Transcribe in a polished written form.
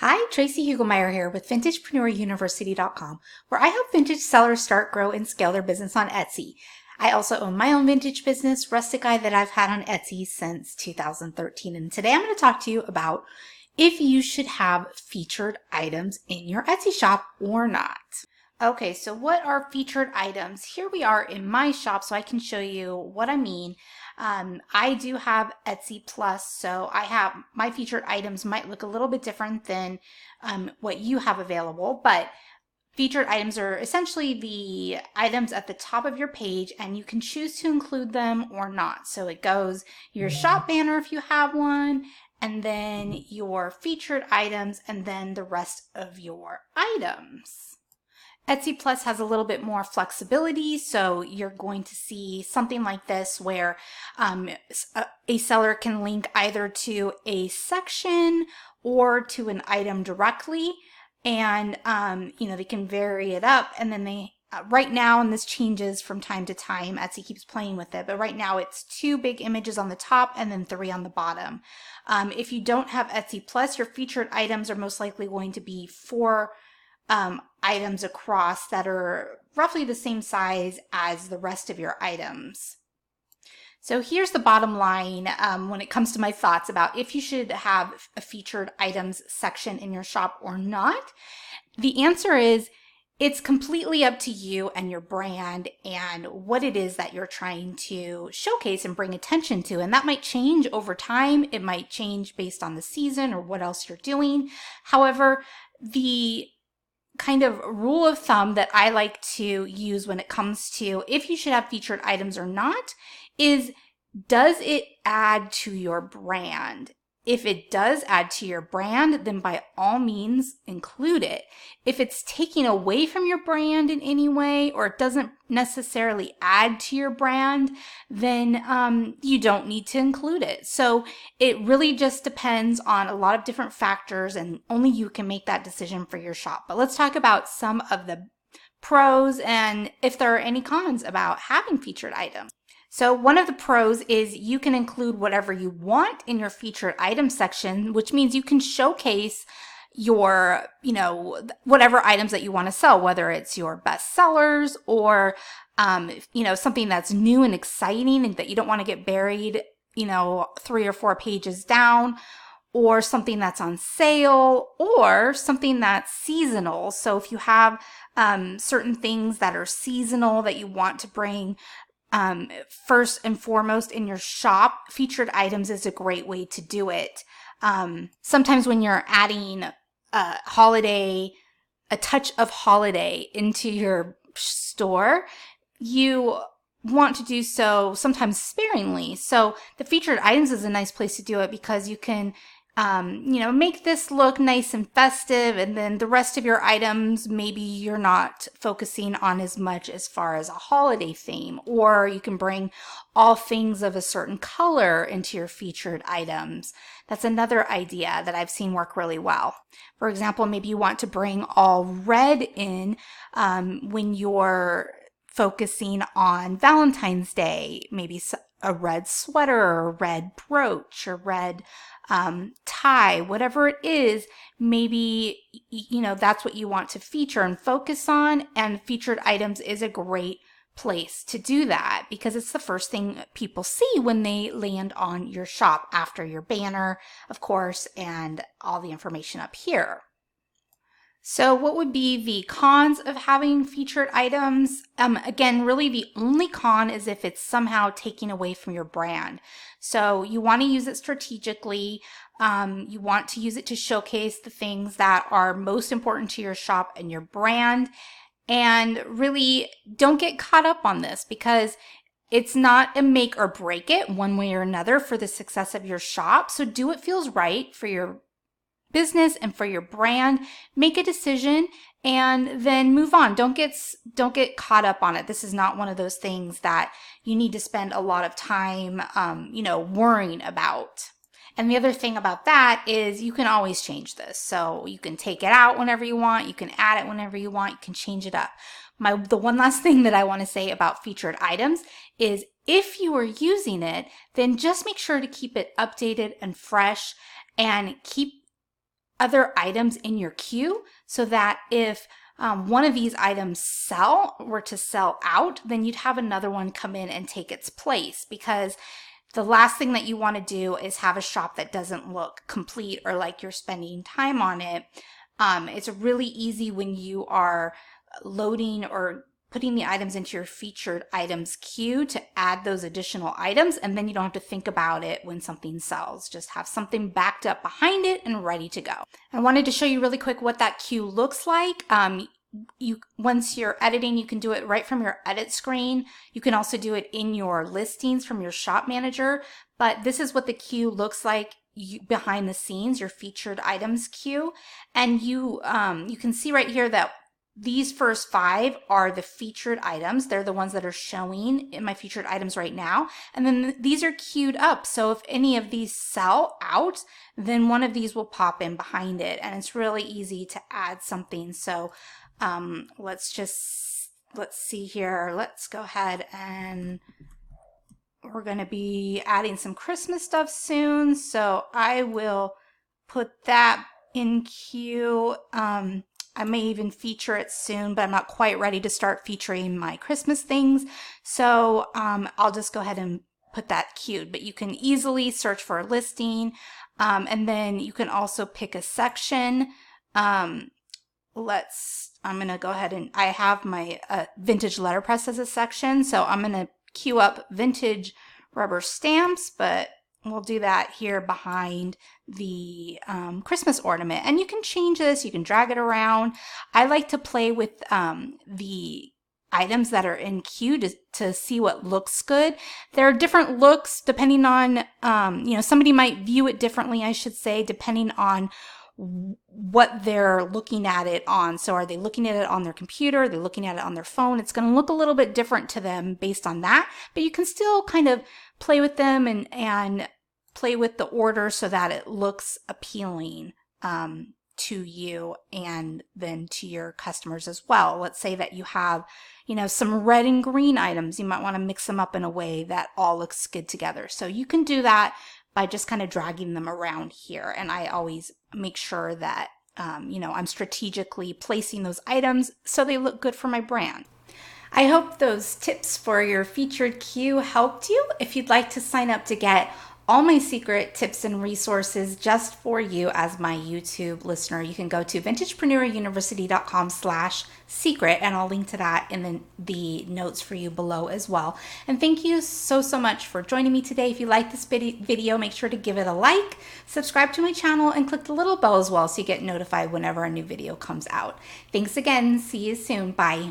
Hi, Tracy Hugelmeyer here with VintagepreneurUniversity.com, where I help vintage sellers start, grow, and scale their business on Etsy. I also own my own vintage business, Rustic Eye, that I've had on Etsy since 2013. And today I'm going to talk to you about if you should have featured items in your Etsy shop or not. Okay, so what are featured items? Here we are in my shop, so I can show you what I mean. I do have Etsy Plus, so I have my featured items might look a little bit different than what you have available, but featured items are essentially the items at the top of your page, and you can choose to include them or not. So it goes your shop banner if you have one, and then your featured items, and then the rest of your items. Etsy Plus has a little bit more flexibility, so you're going to see something like this where a seller can link either to a section or to an item directly, and they can vary it up, and then they right now, and this changes from time to time, Etsy keeps playing with it, but right now it's 2 big images on the top and then 3 on the bottom. If you don't have Etsy Plus, your featured items are most likely going to be 4 items across that are roughly the same size as the rest of your items. So here's the bottom line when it comes to my thoughts about if you should have a featured items section in your shop or not. The answer is it's completely up to you and your brand and what it is that you're trying to showcase and bring attention to. And that might change over time. It might change based on the season or what else you're doing. However, the kind of rule of thumb that I like to use when it comes to if you should have featured items or not is, does it add to your brand? If it does add to your brand, then by all means include it. If it's taking away from your brand in any way, or it doesn't necessarily add to your brand, then you don't need to include it. So it really just depends on a lot of different factors, and only you can make that decision for your shop. But let's talk about some of the pros and if there are any cons about having featured items. So one of the pros is you can include whatever you want in your featured item section, which means you can showcase your, whatever items that you want to sell, whether it's your best sellers or, something that's new and exciting and that you don't want to get buried, 3 or 4 pages down, or something that's on sale, or something that's seasonal. So if you have certain things that are seasonal that you want to bring first and foremost in your shop, featured items is a great way to do it. Sometimes when you're adding a touch of holiday into your store, you want to do so sometimes sparingly. So the featured items is a nice place to do it because you can make this look nice and festive, and then the rest of your items, maybe you're not focusing on as much as far as a holiday theme, or you can bring all things of a certain color into your featured items. That's another idea that I've seen work really well. For example, maybe you want to bring all red in when you're focusing on Valentine's Day, maybe a red sweater or a red brooch or red tie, whatever it is, maybe, that's what you want to feature and focus on, and featured items is a great place to do that because it's the first thing people see when they land on your shop after your banner, of course, and all the information up here. So what would be the cons of having featured items? Again, really the only con is if it's somehow taking away from your brand. So you want to use it strategically. You want to use it to showcase the things that are most important to your shop and your brand. And really don't get caught up on this because it's not a make or break it one way or another for the success of your shop. So do what feels right for your business and for your brand. Make a decision and then move on. Don't get caught up on it. This is not one of those things that you need to spend a lot of time worrying about. And the other thing about that is you can always change this. So you can take it out whenever you want, you can add it whenever you want, you can change it up. The one last thing that I want to say about featured items is if you are using it, then just make sure to keep it updated and fresh, and keep other items in your queue so that if one of these items were to sell out, then you'd have another one come in and take its place, because the last thing that you want to do is have a shop that doesn't look complete or like you're spending time on it. It's really easy when you are loading or putting the items into your featured items queue to add those additional items, and then you don't have to think about it when something sells. Just have something backed up behind it and ready to go. I wanted to show you really quick what that queue looks like. Once you're editing, you can do it right from your edit screen. You can also do it in your listings from your shop manager, but this is what the queue looks like behind the scenes, your featured items queue. And you can see right here that these first 5 are the featured items. They're the ones that are showing in my featured items right now. And then these are queued up. So if any of these sell out, then one of these will pop in behind it. And it's really easy to add something. So let's see here. Let's go ahead, and we're going to be adding some Christmas stuff soon. So I will put that in queue. I may even feature it soon, but I'm not quite ready to start featuring my Christmas things. So I'll just go ahead and put that queued, but you can easily search for a listing. And then you can also pick a section. I'm going to go ahead and I have my vintage letterpress as a section. So I'm going to queue up vintage rubber stamps, but we'll do that here behind the Christmas ornament. And you can change this, you can drag it around. I like to play with the items that are in queue to see what looks good. There are different looks depending on, somebody might view it differently, I should say, depending on what they're looking at it on. So are they looking at it on their computer? Are they looking at it on their phone? It's going to look a little bit different to them based on that, but you can still kind of play with them and play with the order so that it looks appealing to you and then to your customers as well. Let's say that you have, some red and green items. You might want to mix them up in a way that all looks good together. So you can do that by just kind of dragging them around here. And I always make sure that, I'm strategically placing those items so they look good for my brand. I hope those tips for your featured queue helped you. If you'd like to sign up to get all my secret tips and resources just for you as my YouTube listener, you can go to vintagepreneuruniversity.com/secret, and I'll link to that in the notes for you below as well. And thank you so much for joining me today. If you like this video, make sure to give it a like, subscribe to my channel, and click the little bell as well so you get notified whenever a new video comes out. Thanks again. See you soon. Bye.